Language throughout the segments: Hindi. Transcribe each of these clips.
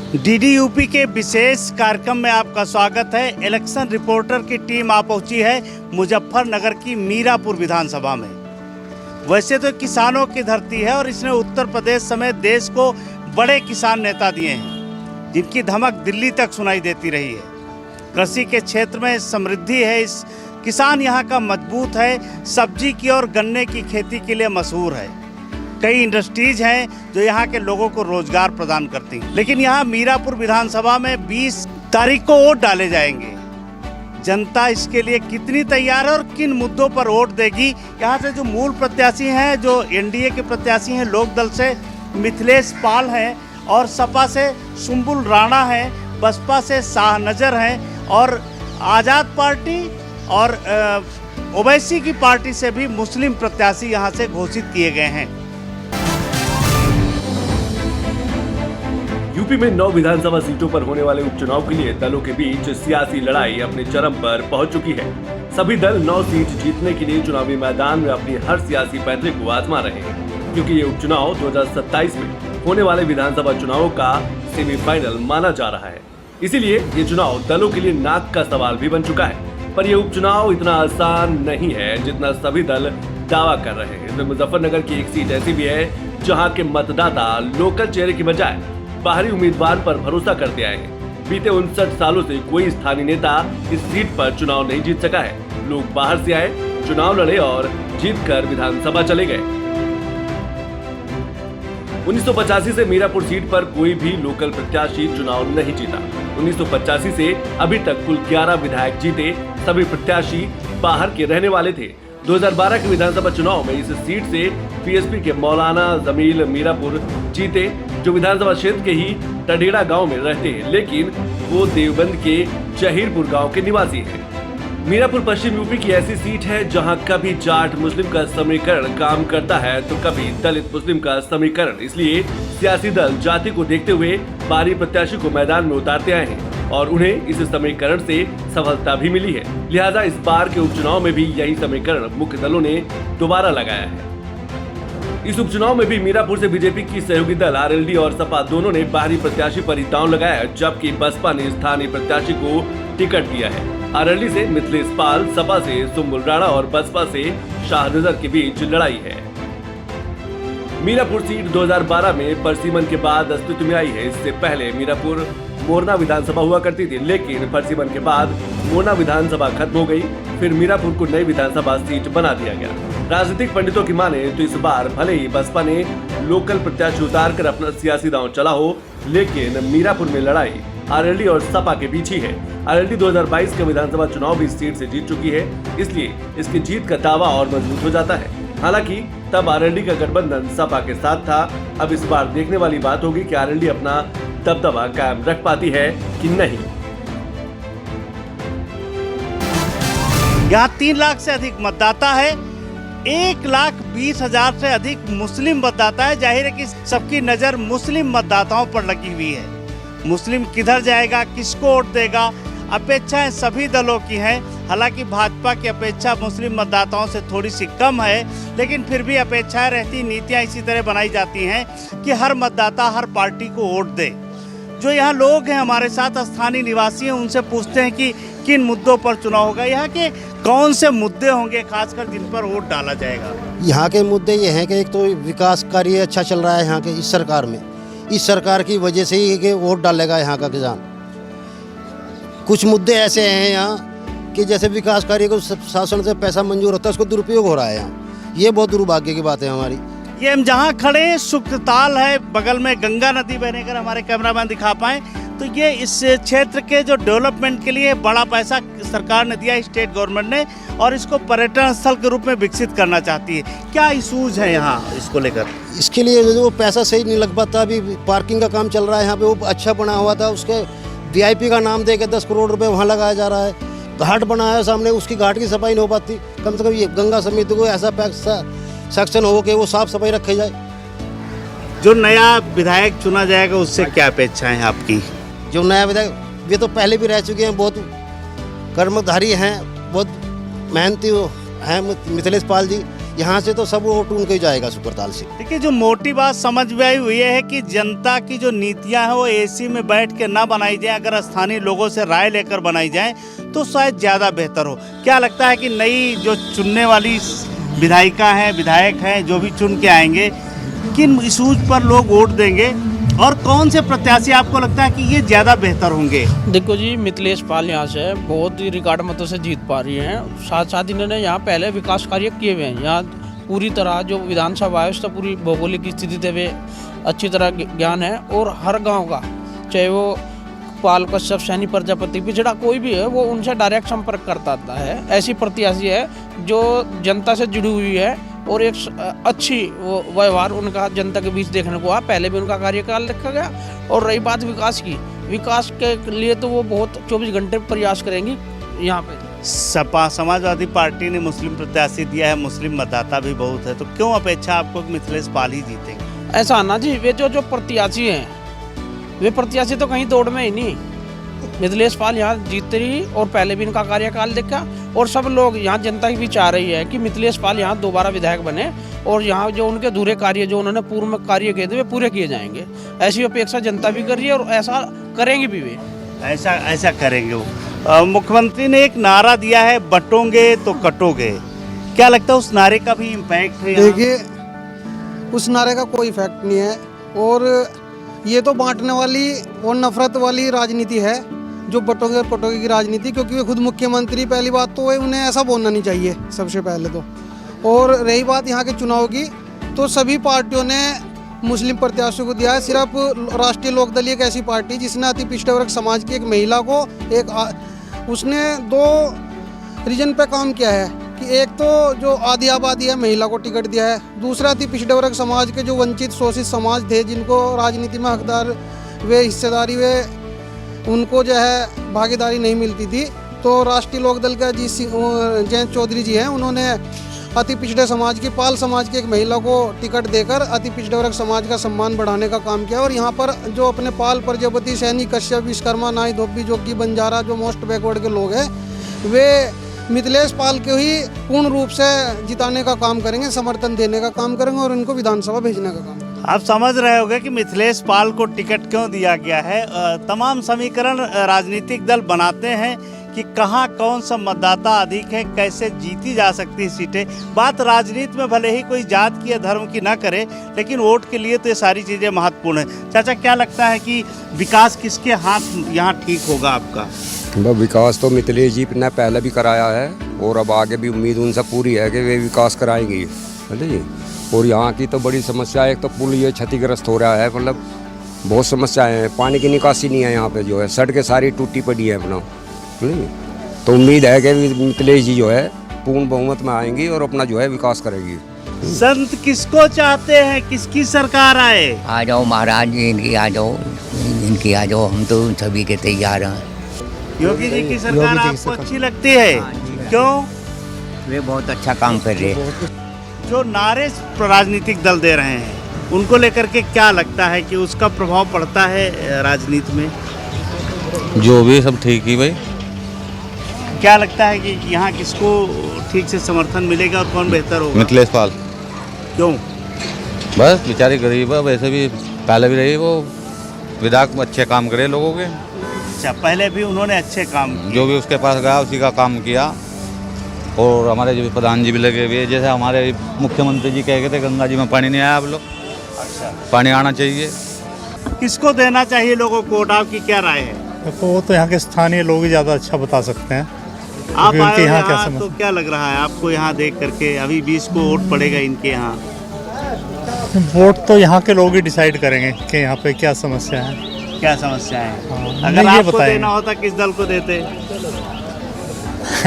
डीडीयूपी के विशेष कार्यक्रम में आपका स्वागत है। इलेक्शन रिपोर्टर की टीम आ पहुंची है मुजफ्फरनगर की मीरापुर विधानसभा में। वैसे तो किसानों की धरती है और इसने उत्तर प्रदेश समेत देश को बड़े किसान नेता दिए हैं, जिनकी धमक दिल्ली तक सुनाई देती रही है। कृषि के क्षेत्र में समृद्धि है, इस किसान यहाँ का मजबूत है, सब्जी की और गन्ने की खेती के लिए मशहूर है। कई इंडस्ट्रीज हैं जो यहाँ के लोगों को रोजगार प्रदान करती हैं। लेकिन यहाँ मीरापुर विधानसभा में 20 तारीख को वोट डाले जाएंगे। जनता इसके लिए कितनी तैयार है और किन मुद्दों पर वोट देगी? यहाँ से जो मूल प्रत्याशी हैं, जो एनडीए के प्रत्याशी हैं, लोक दल से मिथिलेश पाल हैं और सपा से सुम्बुल राणा हैं, बसपा से शाहनजर हैं और आज़ाद पार्टी और ओवैसी की पार्टी से भी मुस्लिम प्रत्याशी यहाँ से घोषित किए गए हैं। यूपी में 9 विधानसभा सीटों पर होने वाले उपचुनाव के लिए दलों के बीच सियासी लड़ाई अपने चरम पर पहुंच चुकी है। सभी दल 9 सीट जीतने के लिए चुनावी मैदान में अपनी हर सियासी पैंतरे को आजमा रहे हैं, क्योंकि ये उपचुनाव 2027 में होने वाले विधानसभा चुनावों का सेमीफाइनल माना जा रहा है। इसीलिए ये चुनाव दलों के लिए नाक का सवाल भी बन चुका है। पर यह उपचुनाव इतना आसान नहीं है जितना सभी दल दावा कर रहे हैं। इसमें मुजफ्फरनगर की एक सीट ऐसी भी है जहाँ के मतदाता लोकल चेहरे की बजाय बाहरी उम्मीदवार पर भरोसा करते आए हैं। बीते 59 सालों से कोई स्थानीय नेता इस सीट पर चुनाव नहीं जीत सका है। लोग बाहर से आए, चुनाव लड़े और जीतकर विधानसभा चले गए। 1985 से मीरापुर सीट पर कोई भी लोकल प्रत्याशी चुनाव नहीं जीता। 1985 से अभी तक कुल 11 विधायक जीते। सभी प्रत्याशी बाहर के रहने वाले थे। 2012 के विधानसभा चुनाव में इस सीट से पीएसपी के मौलाना जमील मीरापुर जीते, जो विधानसभा क्षेत्र के ही टडेड़ा गांव में रहते हैं, लेकिन वो देवबंद के जहीरपुर गांव के निवासी हैं। मीरापुर पश्चिम यूपी की ऐसी सीट है जहां कभी जाट मुस्लिम का समीकरण काम करता है तो कभी दलित मुस्लिम का समीकरण। इसलिए सियासी दल जाति को देखते हुए बाहरी प्रत्याशी को मैदान में उतारते आए हैं और उन्हें इस समीकरण से सफलता भी मिली है। लिहाजा इस बार के उपचुनाव में भी यही समीकरण मुख्य दलों ने दोबारा लगाया है। इस उपचुनाव में भी मीरापुर से बीजेपी की सहयोगी दल आरएलडी और सपा दोनों ने बाहरी प्रत्याशी पर ही दांव लगाया, जबकि बसपा ने स्थानीय प्रत्याशी को टिकट दिया है। आरएलडी से मिथिलेश पाल, सपा से सुम्बुल राणा और बसपा से शाहनजर के बीच लड़ाई है। मीरापुर सीट 2012 में परसीमन के बाद अस्तित्व में आई है। इससे पहले मीरापुर मोरना विधानसभा हुआ करती थी, लेकिन परसीमन के बाद मोरना विधानसभा खत्म हो गई। फिर मीरापुर को नई विधानसभा सीट बना दिया गया। राजनीतिक पंडितों की माने तो इस बार भले ही बसपा ने लोकल प्रत्याशी उतारकर अपना सियासी दांव चला हो, लेकिन मीरापुर में लड़ाई आरएलडी और सपा के बीच ही है। आरएलडी 2022 का विधानसभा चुनाव भी इस सीट से जीत चुकी है, इसलिए इसकी जीत का दावा और मजबूत हो जाता है। हालांकि तब आरएलडी का गठबंधन सपा के साथ था। अब इस बार देखने वाली बात होगी कि आरएलडी अपना दबदबा कायम रख पाती है कि नहीं। यहाँ 3 लाख से अधिक मतदाता है, 1,20,000 से अधिक मुस्लिम मतदाता है। जाहिर है कि सबकी नज़र मुस्लिम मतदाताओं पर लगी हुई है। मुस्लिम किधर जाएगा, किसको वोट देगा, अपेक्षाएं सभी दलों की हैं। हालांकि भाजपा की अपेक्षा मुस्लिम मतदाताओं से थोड़ी सी कम है, लेकिन फिर भी अपेक्षाएं रहती, नीतियां इसी तरह बनाई जाती हैं कि हर मतदाता हर पार्टी को वोट दे। जो यहाँ लोग हैं, हमारे साथ स्थानीय निवासी हैं, उनसे पूछते हैं कि किन मुद्दों पर चुनाव होगा, यहाँ के कौन से मुद्दे होंगे खासकर जिन पर वोट डाला जाएगा। यहाँ के मुद्दे ये हैं कि एक तो विकास कार्य अच्छा चल रहा है यहाँ के इस सरकार में। इस सरकार की वजह से ही कि वोट डालेगा यहाँ का किसान। कुछ मुद्दे ऐसे हैं यहाँ कि जैसे विकास कार्य को शासन से पैसा मंजूर होता है, उसको दुरुपयोग हो रहा है यहाँ। ये बहुत दुर्भाग्य की बात है हमारी। ये हम जहाँ खड़े हैं सुखताल है, बगल में गंगा नदी बहने कर हमारे कैमरामैन दिखा पाएँ तो ये इस क्षेत्र के जो डेवलपमेंट के लिए बड़ा पैसा सरकार ने दिया, स्टेट गवर्नमेंट ने, और इसको पर्यटन स्थल के रूप में विकसित करना चाहती है। क्या इशूज है यहाँ इसको लेकर? इसके लिए वो पैसा सही नहीं लग पाता। अभी पार्किंग का काम चल रहा है यहाँ पे, वो अच्छा बना हुआ था, उसके वीआईपी का नाम दे के 10 करोड़ रुपये वहाँ लगाया जा रहा है। घाट बना है सामने, उसकी घाट की सफाई नहीं हो पाती। कम से कम ये गंगा समिति को ऐसा सेक्शन हो कि वो साफ सफाई रखी जाए। जो नया विधायक चुना जाएगा उससे क्या अपेक्षाएं हैं आपकी? जो नया विधायक, वे तो पहले भी रह चुके हैं, बहुत कर्मधारी हैं, बहुत मेहनती हैं मिथिलेश पाल जी। यहाँ से तो सब वोट उनको ही जाएगा सुपरताल से। देखिए, जो मोटी बात समझ में आई हुई है कि जनता की जो नीतियां हैं वो एसी में बैठ के ना बनाई जाए, अगर स्थानीय लोगों से राय लेकर बनाई जाए तो शायद ज़्यादा बेहतर हो। क्या लगता है कि नई जो चुनने वाली विधायिका हैं, विधायक हैं, जो भी चुन के आएंगे, किन इशूज पर लोग वोट देंगे और कौन से प्रत्याशी आपको लगता है कि ये ज़्यादा बेहतर होंगे? देखो जी, मिथिलेश पाल यहाँ से बहुत ही रिकॉर्ड मतों से जीत पा रही हैं। साथ साथ इन्होंने यहाँ पहले विकास कार्य किए हुए हैं। यहाँ पूरी तरह जो विधानसभा है उसका पूरी भौगोलिक स्थिति से वे अच्छी तरह ज्ञान है और हर गांव का, चाहे वो पाल कश्यप सैनी प्रजापति पिछड़ा कोई भी है, वो उनसे डायरेक्ट संपर्क करता आता है। ऐसी प्रत्याशी है जो जनता से जुड़ी हुई है और एक अच्छी वो व्यवहार उनका जनता के बीच देखने को आ। पहले भी उनका कार्यकाल रखा गया। और रही बात विकास की, विकास के लिए तो वो बहुत 24 घंटे प्रयास करेंगी। यहाँ पे सपा समाजवादी पार्टी ने मुस्लिम प्रत्याशी दिया है, मुस्लिम मतदाता भी बहुत है, तो क्यों अपेक्षा आपको कि मिथिलेश पाल ही जीतेंगे? ऐसा ना जी, वे जो प्रत्याशी हैं वे प्रत्याशी तो कहीं दौड़ में ही नहीं। मिथिलेश पाल यहाँ जीतते रही और पहले भी इनका कार्यकाल देखा और सब लोग यहाँ जनता भी चाह रही है कि मिथिलेश पाल यहाँ दोबारा विधायक बने और यहाँ जो उनके अधूरे कार्य जो उन्होंने पूर्व में कार्य किए थे वे पूरे किए जाएंगे। ऐसी अपेक्षा जनता भी कर रही है और ऐसा करेंगे भी वे। ऐसा करेंगे वो। मुख्यमंत्री ने एक नारा दिया है, बटोगे तो कटोगे। क्या लगता है उस नारे का भी इम्पैक्ट है? देखिए, उस नारे का कोई इफेक्ट नहीं है और ये तो बांटने वाली और नफरत वाली राजनीति है, जो बटोगे और कटोगे की राजनीति। क्योंकि वे खुद मुख्यमंत्री, पहली बात तो उन्हें ऐसा बोलना नहीं चाहिए सबसे पहले तो। और रही बात यहाँ के चुनाव की, तो सभी पार्टियों ने मुस्लिम प्रत्याशियों को दिया है। सिर्फ राष्ट्रीय लोकदल एक ऐसी पार्टी जिसने अति पिछड़े वर्ग समाज की एक महिला को उसने 2 रीजन पे काम किया है कि एक तो जो आधी आबादी है महिला को टिकट दिया है, दूसरा अति पिछड़े वर्ग समाज के जो वंचित शोषित समाज थे जिनको राजनीति में हकदार वे हिस्सेदारी वे उनको जो है भागीदारी नहीं मिलती थी। तो राष्ट्रीय लोकदल का जी जयंत चौधरी जी हैं, उन्होंने अति पिछड़े समाज की पाल समाज की एक महिला को टिकट देकर अति पिछड़े वर्ग समाज का सम्मान बढ़ाने का काम किया। और यहाँ पर जो अपने पाल प्रजापति सैनी कश्यप विश्वकर्मा नाई धोबी जोगी बंजारा जो मोस्ट बैकवर्ड के लोग हैं, वे मिथिलेश पाल के ही पूर्ण रूप से जिताने का काम करेंगे, समर्थन देने का काम करेंगे और उनको विधानसभा भेजने का काम। आप समझ रहे होंगे कि मिथिलेश पाल को टिकट क्यों दिया गया है। तमाम समीकरण राजनीतिक दल बनाते हैं कि कहाँ कौन सा मतदाता अधिक है, कैसे जीती जा सकती है सीटें। बात राजनीति में भले ही कोई जात की या धर्म की ना करे, लेकिन वोट के लिए तो ये सारी चीज़ें महत्वपूर्ण है। चाचा, क्या लगता है कि विकास किसके हाथ यहाँ ठीक होगा आपका? विकास तो मिथिलेश जी ने पहले भी कराया है और अब आगे भी उम्मीद उनसे पूरी है कि वे विकास कराएंगे, समझे जी। और यहाँ की तो बड़ी समस्या है, एक तो पुल ये क्षतिग्रस्त हो रहा है, मतलब बहुत समस्याएं हैं। पानी की निकासी नहीं है यहाँ पे, जो है सड़कें सारी टूटी पड़ी है अपना, तो उम्मीद है कि मिथिलेश जी जो है पूर्ण बहुमत में आएंगी और अपना जो है विकास करेगी। संत किसको चाहते हैं, किसकी सरकार आए? आ जाओ महाराज जी, इनकी आ जाओ, इनकी आ जाओ, हम तो सभी के तैयार हैं। योगी जी की सरकार आपको अच्छी लगती है? क्यों? वे बहुत अच्छा काम कर रहे हैं। जो नारे राजनीतिक दल दे रहे हैं उनको लेकर के क्या लगता है कि उसका प्रभाव पड़ता है राजनीति में? जो भी सब ठीक ही भाई। क्या लगता है कि यहाँ किसको ठीक से समर्थन मिलेगा और कौन बेहतर होगा? मिथिलेश पाल। क्यों? बस बेचारी गरीब है, वैसे भी पहले भी रही, वो विधायक अच्छे काम करे लोगों के। अच्छा, पहले भी उन्होंने अच्छे काम किए। जो भी उसके पास गया उसी का काम किया। और हमारे जो प्रधान जी भी लगे हुए, जैसे हमारे मुख्यमंत्री जी कह गए थे गंगा जी में पानी नहीं आया, अब लोग अच्छा पानी आना चाहिए। किसको देना चाहिए लोगों को वोट? आपकी क्या राय है? तो वो तो यहाँ के स्थानीय लोग ही ज़्यादा अच्छा बता सकते हैं। आप आए यहाँ यहाँ तो क्या लग रहा है आपको यहाँ देख करके? अभी 20 को वोट पड़ेगा इनके यहाँ। वोट तो यहाँ के लोग ही डिसाइड करेंगे कि यहाँ पे क्या समस्या है। क्या समस्या है? हाँ, अगर आपको देना होता किस दल को देते?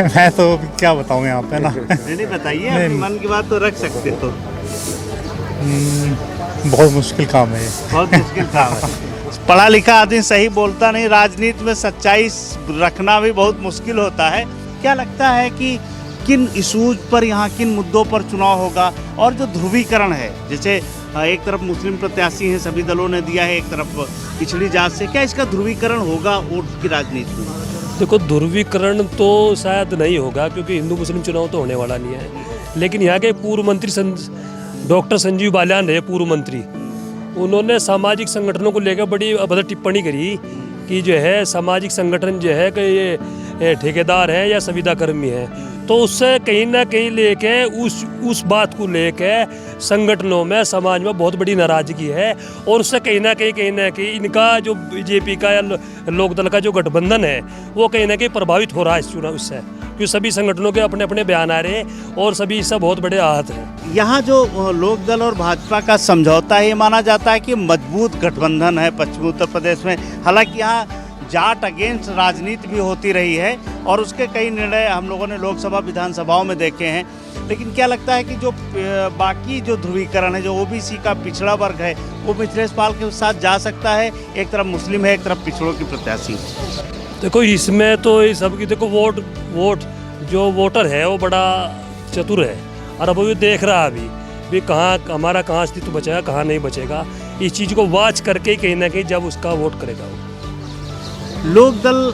मैं तो क्या बताऊँ यहाँ पे ना। नहीं बताइए, अपने मन की बात तो रख सकते तो। बहुत मुश्किल काम है ये। बहुत मुश्किल काम है। पढ़ा लिखा आदमी सही बोलता नहीं, राजनीति में सच्चाई रखना भी बहुत मुश्किल होता है। क्या लगता है कि किन इशूज पर यहाँ किन मुद्दों पर चुनाव होगा? और जो ध्रुवीकरण है, जैसे एक तरफ मुस्लिम प्रत्याशी हैं, सभी दलों ने दिया है, एक तरफ पिछड़ी जात से, क्या इसका ध्रुवीकरण होगा वोट की राजनीति में? देखो, ध्रुवीकरण तो शायद नहीं होगा क्योंकि हिंदू मुस्लिम चुनाव तो होने वाला नहीं है। लेकिन यहाँ के पूर्व मंत्री डॉक्टर संजीव बालियान रहे पूर्व मंत्री, उन्होंने सामाजिक संगठनों को लेकर बड़ी अभद्र टिप्पणी करी कि जो है सामाजिक संगठन जो है कि ये ठेकेदार है या संविदा कर्मी है। तो उससे कहीं ना कहीं लेके उस बात को लेके संगठनों में समाज में बहुत बड़ी नाराजगी है, और उससे कहीं ना कहीं इनका जो बीजेपी का या लोकदल का जो गठबंधन है वो कहीं ना कहीं प्रभावित हो रहा है इस चुनाव से, क्योंकि सभी संगठनों के अपने अपने बयान आ रहे हैं और सभी इससे बहुत बड़े आहत हैं। यहाँ जो लोकदल और भाजपा का समझौता है, ये माना जाता है कि मजबूत गठबंधन है पश्चिमी उत्तर प्रदेश में। हालांकि यहाँ जाट अगेंस्ट राजनीति भी होती रही है और उसके कई निर्णय हम लोगों ने लोकसभा विधानसभाओं में देखे हैं। लेकिन क्या लगता है कि जो बाकी जो ध्रुवीकरण है, जो ओबीसी का पिछड़ा वर्ग है, वो मिथिलेश पाल के साथ जा सकता है? एक तरफ मुस्लिम है, एक तरफ पिछड़ों की प्रत्याशी। देखो, इसमें तो ये सब की देखो वोट जो वोटर है वो बड़ा चतुर है, और अब वो देख रहा है अभी कहाँ हमारा कहाँ अस्तित्व बचेगा, कहाँ नहीं बचेगा। इस चीज़ को वॉच करके कहीं ना कहीं जब उसका वोट करेगा वो। लोकदल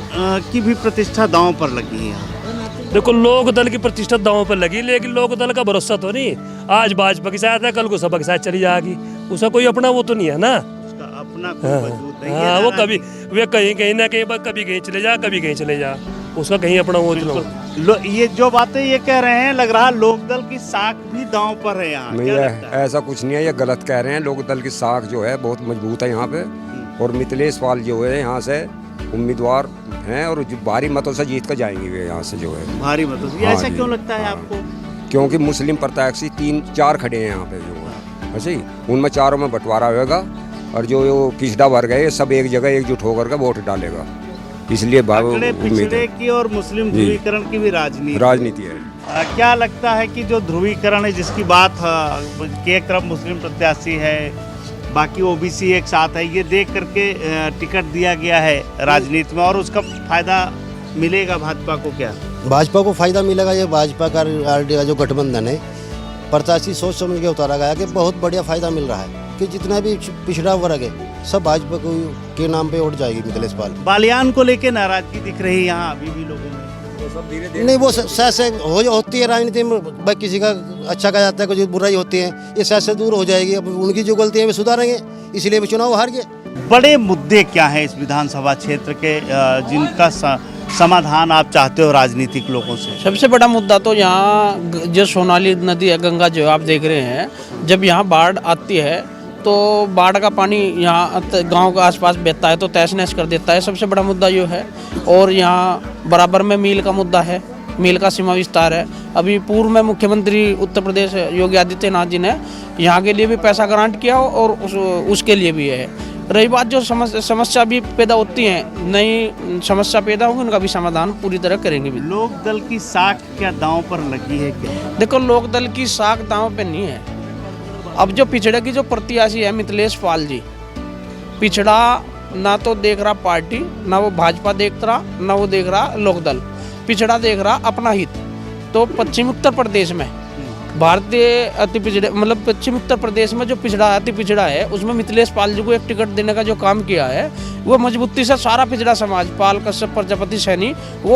की भी प्रतिष्ठा दांव पर लगी है यहाँ। देखो, लोकदल की प्रतिष्ठा दांव पर लगी, लेकिन लोकदल का भरोसा तो नहीं। आज भाजपा के साथ है, कल को सपा के साथ चली जाएगी, उसका कोई अपना वो तो नहीं है ना। उसका अपना कोई वजूद नहीं है। हाँ, वो कभी वे कहीं ना कहीं कभी कहीं चले जा, कभी कहीं चले जा, उसका कहीं अपना वो तो। ये जो बातें ये कह रहे हैं, लग रहा लोकदल की साख भी दांव पर है यहाँ। नहीं है, ऐसा कुछ नहीं है, ये गलत कह रहे हैं। लोकदल की साख जो है बहुत मजबूत है यहाँ पे, और मिथिलेश पाल जो है यहाँ से उम्मीदवार हैं और जो भारी मतों से जीत कर जाएंगे वे यहाँ से जो है। भारी मतों से? ऐसा क्यों लगता है आपको? क्योंकि मुस्लिम प्रत्याशी 3-4 खड़े हैं यहाँ पे जो है, ऐसे ही उनमें चारों में बंटवारा होगा, और जो पिछड़ा वर्ग है ये सब एक जगह एकजुट होकर के वोट डालेगा, इसलिए पिछड़े की और मुस्लिम ध्रुवीकरण की भी राजनीति है। क्या लगता है कि जो ध्रुवीकरण है, जिसकी बात कि एक तरफ मुस्लिम प्रत्याशी है, बाकी ओबीसी एक साथ है, ये देख करके टिकट दिया गया है राजनीति में, और उसका फायदा मिलेगा भाजपा को? क्या भाजपा को फायदा मिलेगा? ये भाजपा का आरडीए का जो गठबंधन है, प्रत्याशी सोच समझ के उतारा गया कि बहुत बढ़िया फायदा मिल रहा है कि जितना भी पिछड़ा वर्ग है सब भाजपा को के नाम पे उठ जाएगी मिथिलेश पाल। बालियान को लेके नाराजगी दिख रही है यहाँ अभी भी लोगों में। नहीं, वो सहसे होती है राजनीति में, भाई किसी का अच्छा कहा जाता है, कुछ बुराई होती है, ये सहसे दूर हो जाएगी। अब उनकी जो गलतियां वे सुधारेंगे, इसलिए वे चुनाव हार गए। बड़े मुद्दे क्या हैं इस विधानसभा क्षेत्र के जिनका समाधान आप चाहते हो राजनीतिक लोगों से? सबसे बड़ा मुद्दा तो यहाँ जो सोनाली नदी है, गंगा जो आप देख रहे हैं, जब यहाँ बाढ़ आती है तो बाढ़ का पानी यहाँ गांव के आसपास बहता है तो तहस नहस कर देता है। सबसे बड़ा मुद्दा जो है, और यहाँ बराबर में मील का मुद्दा है, मील का सीमा विस्तार है। अभी पूर्व में मुख्यमंत्री उत्तर प्रदेश योगी आदित्यनाथ जी ने यहाँ के लिए भी पैसा ग्रांट किया और उसके लिए भी है। रही बात जो समस्या भी पैदा होती है, नई समस्या पैदा होगी, उनका भी समाधान पूरी तरह करेंगे भी। लोकदल की साख क्या दांव पर लगी है क्या? देखो, लोकदल की साख दांव पे नहीं है। अब जो पिछड़े की जो प्रत्याशी है मिथिलेश पाल जी, पिछड़ा ना तो देख रहा पार्टी, ना वो भाजपा देख रहा, ना वो देख रहा लोकदल, पिछड़ा देख रहा अपना हित। तो पश्चिमी उत्तर प्रदेश में भारतीय अति पिछड़े मतलब पश्चिमी उत्तर प्रदेश में जो पिछड़ा अति पिछड़ा है, उसमें मिथिलेश पाल जी को एक टिकट देने का जो काम किया है, वो मजबूती से सारा पिछड़ा समाज, पाल, कश्यप, प्रजापति, सैनी, वो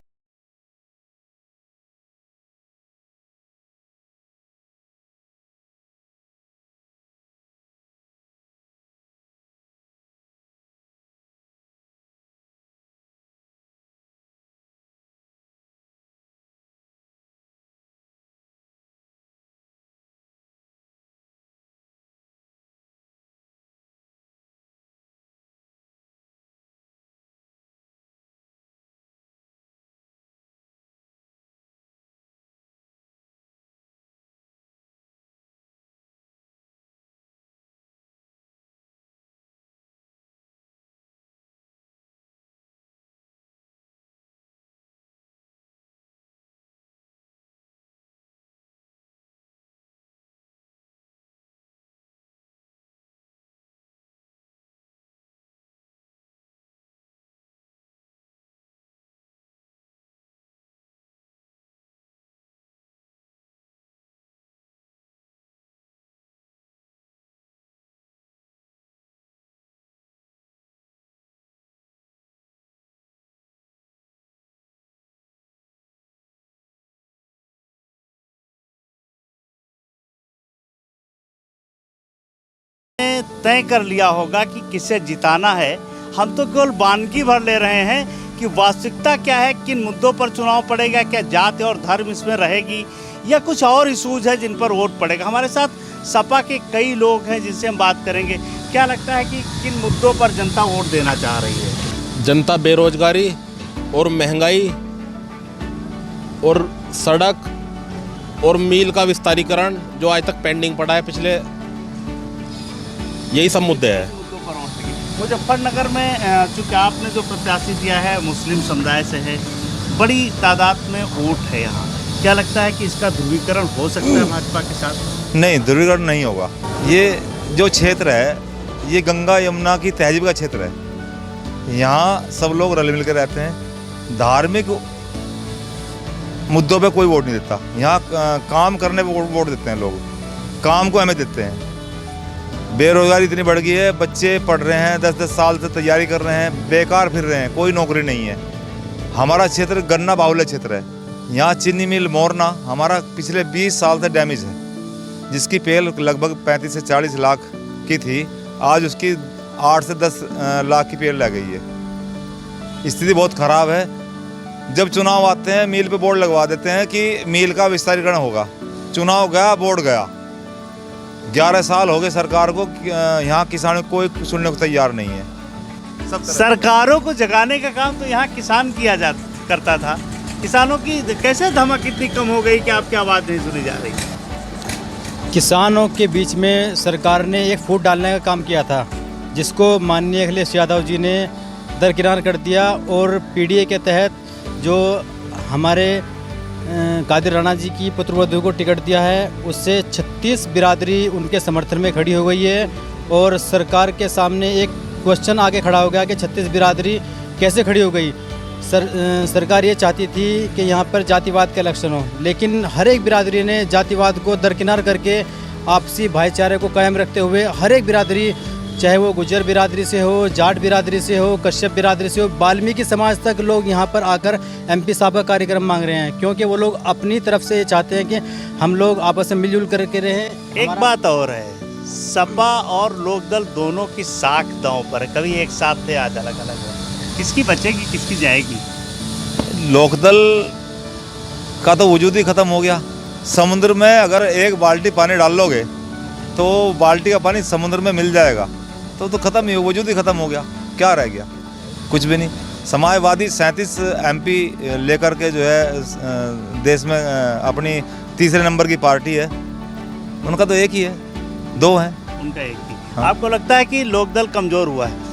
तय कर लिया होगा कि किसे जिताना है। हम तो केवल वानगी भर ले रहे हैं कि वास्तविकता क्या है, किन मुद्दों पर चुनाव पड़ेगा, क्या जाति और धर्म इसमें रहेगी या कुछ और इशूज है जिन पर वोट पड़ेगा। हमारे साथ सपा के कई लोग हैं जिनसे हम बात करेंगे। क्या लगता है कि किन मुद्दों पर जनता वोट देना चाह रही है? जनता बेरोजगारी और महंगाई और सड़क और मील का विस्तारीकरण जो आज तक पेंडिंग पड़ा है पिछले, यही सब मुद्दे हैं। मुजफ्फरनगर में चूँकि आपने जो प्रत्याशी दिया है मुस्लिम समुदाय से है, बड़ी तादाद में वोट है यहाँ, क्या लगता है कि इसका ध्रुवीकरण हो सकता है भाजपा के साथ? नहीं, ध्रुवीकरण नहीं होगा। ये जो क्षेत्र है ये गंगा यमुना की तहजीब का क्षेत्र है। यहाँ सब लोग रल मिल कर रहते हैं। धार्मिक मुद्दों पे कोई वोट नहीं देता। यहाँ काम करने पे वोट देते हैं लोग, काम को अहमियत देते हैं। बेरोजगारी इतनी बढ़ गई है, बच्चे पढ़ रहे हैं, 10-10 साल से तैयारी कर रहे हैं, बेकार फिर रहे हैं, कोई नौकरी नहीं है। हमारा क्षेत्र गन्ना बाहुल्य क्षेत्र है। यहाँ चीनी मिल मोरना हमारा पिछले 20 साल से डैमेज है, जिसकी पेल लगभग 35 से 40 लाख की थी, आज उसकी 8 से 10 लाख की पेल लग गई है। स्थिति बहुत ख़राब है। जब चुनाव आते हैं मील पे बोर्ड लगवा देते हैं कि मील का विस्तारीकरण होगा। चुनाव गया, बोर्ड गया। 11 साल हो गए सरकार को, यहाँ किसानों को कोई सुनने को तैयार नहीं है। सरकारों को जगाने का काम तो यहाँ किसान किया करता था। किसानों की कैसे धमक इतनी कम हो गई कि आपकी आवाज़ नहीं सुनी जा रही? किसानों के बीच में सरकार ने एक फूट डालने का काम किया था, जिसको माननीय अखिलेश यादव जी ने दरकिनार कर दिया। और पीडीए के तहत जो हमारे कादिर राणा जी की पुत्रवधू को टिकट दिया है, उससे 36 बिरादरी उनके समर्थन में खड़ी हो गई है। और सरकार के सामने एक क्वेश्चन आगे खड़ा हो गया कि 36 बिरादरी कैसे खड़ी हो गई। सरकार ये चाहती थी कि यहाँ पर जातिवाद का इलेक्शन हो, लेकिन हर एक बिरादरी ने जातिवाद को दरकिनार करके आपसी भाईचारे को कायम रखते हुए हर एक बिरादरी, चाहे वो गुज्जर बिरादरी से हो, जाट बिरादरी से हो, कश्यप बिरादरी से हो, वाल्मीकि समाज तक लोग यहाँ पर आकर एमपी साहब का कार्यक्रम मांग रहे हैं, क्योंकि वो लोग अपनी तरफ से ये चाहते हैं कि हम लोग आपस में मिलजुल करके रहें। एक बात और है, सपा और लोकदल दोनों की साख दांव पर है। कभी एक साथ थे, आज अलग अलग है। किसकी बचेगी, किसकी जाएगी? लोकदल का तो वजूद ही ख़त्म हो गया। समुद्र में अगर एक बाल्टी पानी डाल लोगे तो बाल्टी का पानी समुद्र में मिल जाएगा, तो ख़त्म ही, वजूद ही ख़त्म हो गया। क्या रह गया? कुछ भी नहीं। समाजवादी 37 एमपी लेकर के जो है देश में अपनी तीसरे नंबर की पार्टी है। उनका तो एक ही है, 2 हैं। उनका एक ही। हाँ। आपको लगता है कि लोकदल कमज़ोर हुआ है?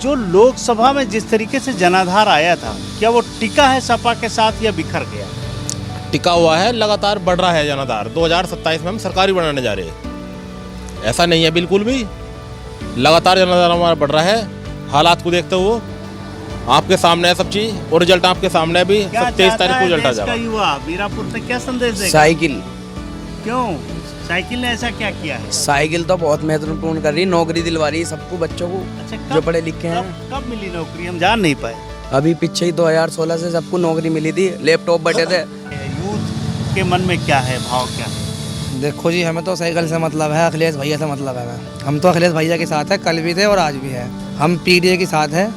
जो लोकसभा में जिस तरीके से जनाधार आया था, क्या वो टिका है सपा के साथ या बिखर गया? टिका हुआ है, लगातार बढ़ रहा है जनाधार। 2027 में हम सरकारी बनाने जा रहे हैं। ऐसा नहीं है बिल्कुल भी, लगातार जनाधार हमारा बढ़ रहा है। हालात को देखते हुए आपके सामने है सब चीज़, और रिजल्ट आपके सामने भी 27 तारीख को रिजल्ट आ जाएगा। युवा मीरापुर में क्या संदेश देगा? साइकिल। क्यों? साइकिल ने ऐसा क्या किया है? साइकिल तो बहुत महत्वपूर्ण कर रही, नौकरी दिलवा रही सबको, बच्चों को। अच्छा, जो पढ़े लिखे हैं। कब मिली नौकरी? हम जान नहीं पाए। अभी पीछे ही 2016 से सबको नौकरी मिली थी, लैपटॉप बटे थे। यूथ के मन में क्या है, भाव क्या है? देखो जी, हमें तो साइकिल से मतलब है, अखिलेश भैया से मतलब है। हम तो अखिलेश भैया के साथ है, कल भी थे और आज भी है। हम पीडीए के साथ है,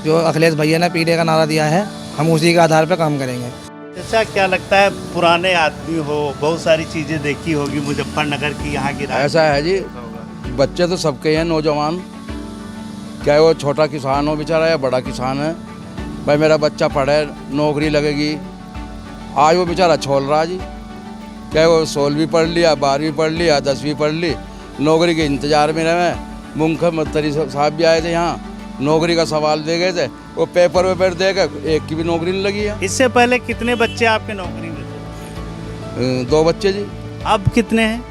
जो अखिलेश भैया ने पीडीए का नारा दिया है, हम उसी के आधार पर काम करेंगे। ऐसा क्या लगता है, पुराने आदमी हो, बहुत सारी चीज़ें देखी होगी मुजफ्फरनगर की, यहाँ की? ऐसा है जी, बच्चे तो सबके हैं, नौजवान, चाहे वो छोटा किसान हो बेचारा या बड़ा किसान है। भाई मेरा बच्चा पढ़े, नौकरी लगेगी। आज वो बेचारा छोल रहा जी, चाहे वो 16वीं पढ़ लिया, 12वीं पढ़ लिया, 10वीं पढ़ ली, नौकरी के इंतजार में रहे। मुख्यमंत्री साहब भी आए थे यहाँ, नौकरी का सवाल दे गए थे, वो पेपर देकर एक की भी नौकरी नहीं लगी है। इससे पहले कितने बच्चे आपके नौकरी में थे? 2 बच्चे जी। अब कितने हैं?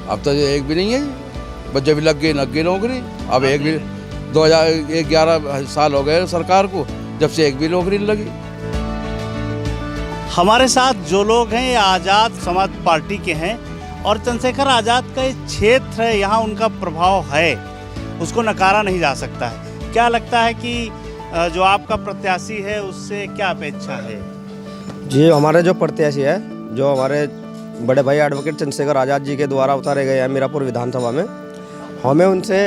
अब तो एक भी नहीं है जी, बच्चे भी लग गई नौकरी। अब एक भी 2011 साल हो गए सरकार को, जब से एक भी नौकरी नहीं लगी। हमारे साथ जो लोग हैं ये आज़ाद समाज पार्टी के हैं, और चंद्रशेखर आज़ाद का ये क्षेत्र है, यहाँ उनका प्रभाव है, उसको नकारा नहीं जा सकता है। क्या लगता है कि जो आपका प्रत्याशी है उससे क्या अपेक्षा है? जी, हमारे जो प्रत्याशी है, जो हमारे बड़े भाई एडवोकेट चंद्रशेखर आज़ाद जी के द्वारा उतारे गए हैं मीरापुर विधानसभा में, हमें उनसे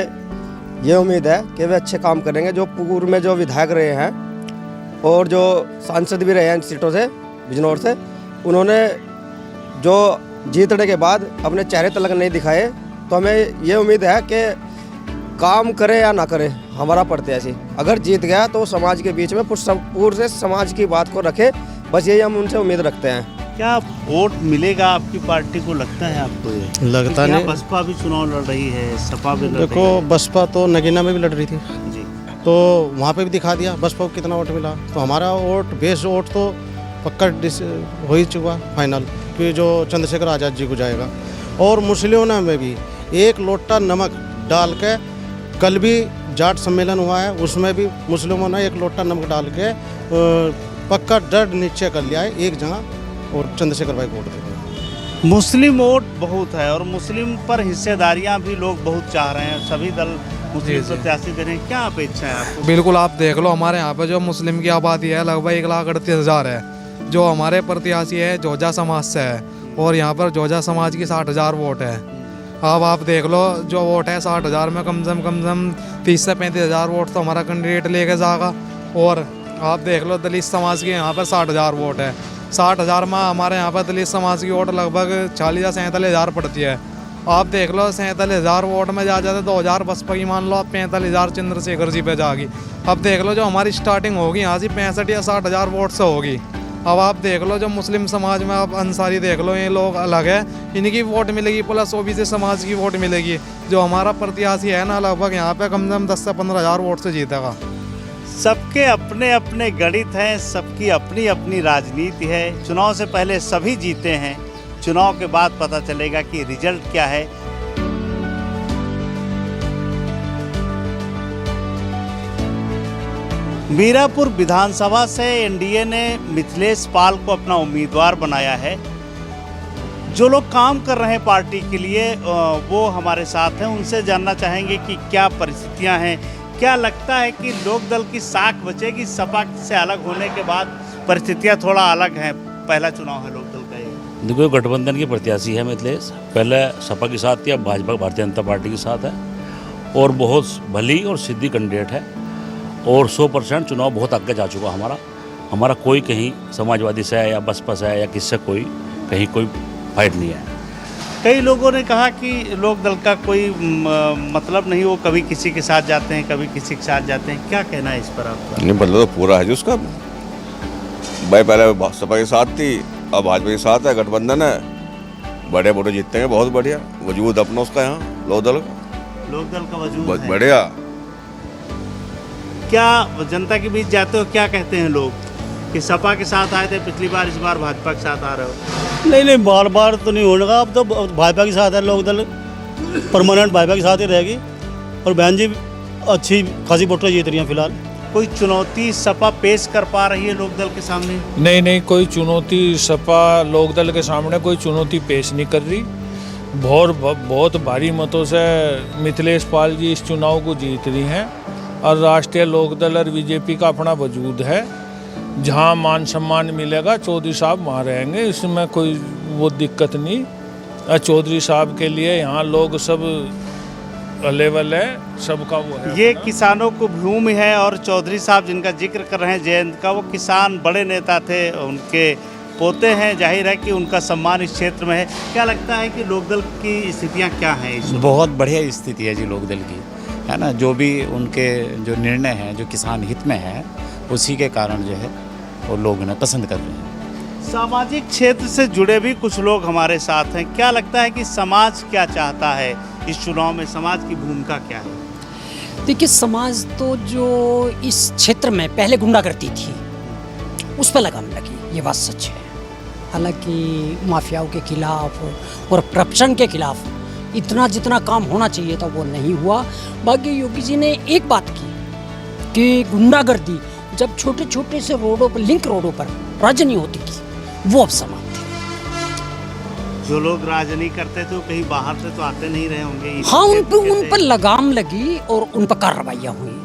ये उम्मीद है कि वे अच्छे काम करेंगे। जो पूर्व में जो विधायक रहे हैं और जो सांसद भी रहे हैं इन सीटों से, बिजनौर से, उन्होंने जो जीतने के बाद अपने चेहरे तलक नहीं दिखाए, तो हमें ये उम्मीद है कि काम करे या ना करे, हमारा प्रत्याशी अगर जीत गया तो समाज के बीच में पूरे समाज की बात को रखे, बस यही हम उनसे उम्मीद रखते हैं। क्या वोट मिलेगा आपकी पार्टी को, लगता है आपको? ये लगता क्या नहीं। बसपा भी चुनाव लड़ रही है, सपा भी लड़ देखो, रही है। बसपा तो नगीना में भी लड़ रही थी, जी, तो वहाँ पे भी दिखा दिया बसपा को कितना वोट मिला। तो हमारा वोट, बेस वोट तो पक्का हो ही चुका फाइनल कि जो चंद्रशेखर आज़ाद जी को जाएगा। और मुस्लिमों में भी एक लोटा नमक डाल के, कल भी जाट सम्मेलन हुआ है, उसमें भी मुस्लिमों ने एक लोटा नमक डाल के पक्का डर नीचे कर लिया है एक जगह, और चंद्रशेखर भाई को वोट देंगे। मुस्लिम वोट बहुत है और मुस्लिम पर हिस्सेदारियां भी लोग बहुत चाह रहे हैं, सभी दल मुस्लिम प्रत्याशी दे रहे हैं। क्या अपेक्षा है आपको? बिल्कुल, आप देख लो हमारे यहाँ पे जो मुस्लिम की आबादी है लगभग 1,38,000 है। जो हमारे प्रत्याशी है जोजा समाज से है, और यहाँ पर जोजा समाज की 60,000 वोट है। अब आप देख लो, जो वोट है 60,000 में कम से कम 30 से 35,000 वोट तो हमारा कैंडिडेट लेके जाएगा। और आप देख लो, दलित समाज के यहाँ पर 60,000 वोट है। 60,000 में हमारे यहाँ पर दलित समाज की वोट लगभग 40 या 47,000 पड़ती है। आप देख लो, 47,000 वोट में जा जाते 2,000 बसपा की, मान लो आप 45,000 चंद्रशेखर जी पे जाएगी। अब देख लो, जो हमारी स्टार्टिंग होगी यहाँ से 65 या 60,000 वोट से होगी। अब आप देख लो, जो मुस्लिम समाज में आप अंसारी देख लो, ये लोग अलग है, इनकी वोट मिलेगी, प्लस ओबीसी समाज की वोट मिलेगी। जो हमारा प्रत्याशी है ना, लगभग यहाँ पे कम से कम 10 से 15,000 वोट से जीतेगा। सबके अपने अपने गणित हैं, सबकी अपनी अपनी राजनीति है। चुनाव से पहले सभी जीते हैं, चुनाव के बाद पता चलेगा कि रिजल्ट क्या है। मीरापुर विधानसभा से एनडीए ने मिथिलेश पाल को अपना उम्मीदवार बनाया है। जो लोग काम कर रहे हैं पार्टी के लिए वो हमारे साथ हैं, उनसे जानना चाहेंगे कि क्या परिस्थितियां हैं, क्या लगता है कि लोकदल की साख बचेगी? सपा से अलग होने के बाद परिस्थितियां थोड़ा अलग हैं, पहला चुनाव है लोकदल का ये। देखो, गठबंधन की प्रत्याशी है मिथिलेश, पहले सपा के साथ थी, अब भाजपा भारतीय जनता पार्टी के साथ है, और बहुत भली और सिद्धि कैंडिडेट है, और 100% चुनाव बहुत आगे जा चुका हमारा कोई कहीं समाजवादी से है या बसपा से है या किससे कहीं कोई फाइट नहीं है। कई लोगों ने कहा कि लोकदल का कोई मतलब नहीं, वो कभी किसी के साथ जाते हैं, कभी किसी के साथ जाते हैं। क्या कहना है इस पर आपका? नहीं, मतलब तो पूरा है जी उसका। भाई पहले सपा के साथ थी, अब भाजपा के साथ है, गठबंधन है, बड़े वोट जीतते हैं, बहुत बढ़िया वजूद अपना उसका यहाँ लोकदल का वजूद है। बढ़िया। क्या जनता के बीच जाते हो, क्या कहते हैं लोग कि सपा के साथ आए थे पिछली बार, इस बार भाजपा के साथ आ रहे हो? नहीं, बार बार तो नहीं होने का। अब तो भाजपा के साथ है, लोकदल परमानेंट भाजपा के साथ ही रहेगी, और बहन जी अच्छी खासी वोटें जीत रही हैं फिलहाल। कोई चुनौती सपा पेश कर पा रही है लोकदल के सामने? नहीं, कोई चुनौती सपा लोकदल के सामने कोई चुनौती पेश नहीं कर रही। बहुत भारी मतों से मिथिलेश पाल जी इस चुनाव को जीत रही हैं, और राष्ट्रीय लोकदल और बीजेपी का अपना वजूद है। जहां मान सम्मान मिलेगा चौधरी साहब वहाँ रहेंगे, इसमें कोई वो दिक्कत नहीं। चौधरी साहब के लिए यहाँ लोग सब लेवल है, सबका वो है। ये किसानों को भूमि है, और चौधरी साहब जिनका जिक्र कर रहे हैं जयंत का, वो किसान बड़े नेता थे, उनके पोते हैं, जाहिर है कि उनका सम्मान इस क्षेत्र में है। क्या लगता है कि लोकदल की स्थितियाँ क्या हैं इस? बहुत बढ़िया स्थिति है जी लोकदल की, है ना। जो भी उनके जो निर्णय हैं जो किसान हित में है, उसी के कारण जो है वो लोग उन्हें पसंद कर रहे हैं। सामाजिक क्षेत्र से जुड़े भी कुछ लोग हमारे साथ हैं। क्या लगता है कि समाज क्या चाहता है इस चुनाव में, समाज की भूमिका क्या है? देखिए, समाज तो जो इस क्षेत्र में पहले गुंडागर्दी थी उस पर लगाम लगी, ये बात सच है। हालांकि माफियाओं के खिलाफ और करप्शन के खिलाफ इतना जितना काम होना चाहिए था वो नहीं हुआ। बाकी योगी जी ने एक बात की कि गुंडागर्दी जब छोटे छोटे से रोडों पर, लिंक रोडों पर राजनी होती थी, वो अब समाप्त है। जो लोग राजनीति करते थे वो कहीं बाहर से तो आते नहीं रहे होंगे। हाँ, उन पर लगाम लगी और उन पर कार्रवाइयाँ हुई।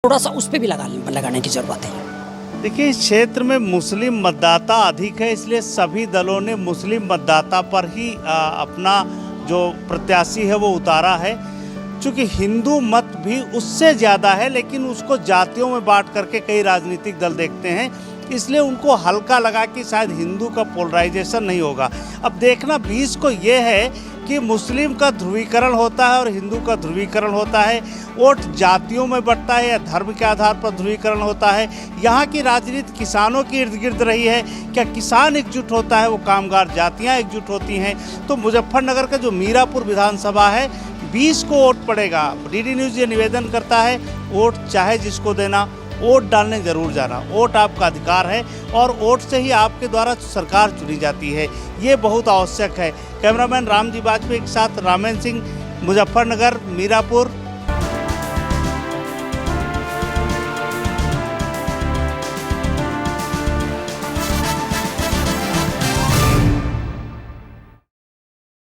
थोड़ा सा उस पर भी लगाने की ज़रूरत है। देखिए, इस क्षेत्र में मुस्लिम मतदाता अधिक है, इसलिए सभी दलों ने मुस्लिम मतदाता पर ही अपना जो प्रत्याशी है वो उतारा है। चूँकि हिंदू मत भी उससे ज़्यादा है, लेकिन उसको जातियों में बांट करके कई राजनीतिक दल देखते हैं, इसलिए उनको हल्का लगा कि शायद हिंदू का पोलराइजेशन नहीं होगा। अब देखना 20 को ये है कि मुस्लिम का ध्रुवीकरण होता है और हिंदू का ध्रुवीकरण होता है, वोट जातियों में बढ़ता है या धर्म के आधार पर ध्रुवीकरण होता है। यहाँ की राजनीति किसानों के इर्द गिर्द रही है, क्या किसान एकजुट होता है, वो कामगार जातियाँ एकजुट होती हैं। तो मुजफ्फरनगर का जो मीरापुर विधानसभा है 20 को वोट पड़ेगा। डीडी न्यूज़ ये निवेदन करता है, वोट चाहे जिसको देना, वोट डालने जरूर जाना। वोट आपका अधिकार है और वोट से ही आपके द्वारा सरकार चुनी जाती है, ये बहुत आवश्यक है। कैमरामैन रामजी वाजपेयी के साथ रामेन सिंह, मुजफ्फरनगर, मीरापुर।